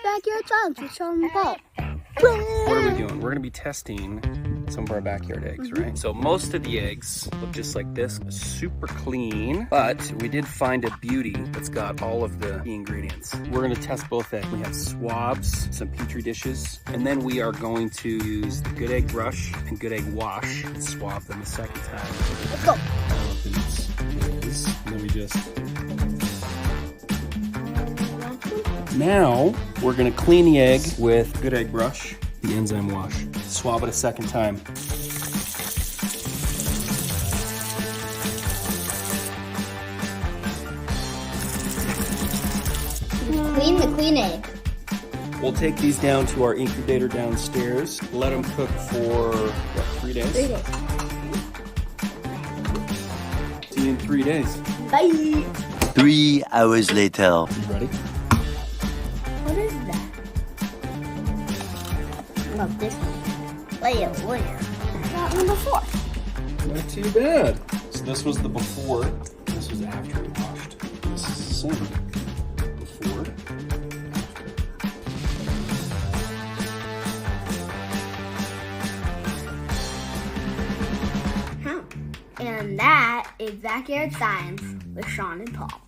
backyard science with Sean and Paul. What are we doing? We're gonna be testing some of our backyard eggs, right? So most of the eggs look just like this, super clean, but we did find a beauty that's got all of the key ingredients. We're gonna test both eggs. We have swabs, some petri dishes, and then we are going to use the GoodEgg brush and GoodEgg wash and swab them a second time. Let's go. And then we just... Now, we're gonna clean the egg with GoodEgg brush, the enzyme wash. Swab it a second time. Clean the queen egg. We'll take these down to our incubator downstairs. Let them cook for, what, 3 days? 3 days. See you in 3 days. Bye. 3 hours later. You ready? What is that? Love this one. Where? That one before. Not too bad. So this was the before. This was after we washed. This is the same. Before. And that is Backyard Science with Sean and Paul.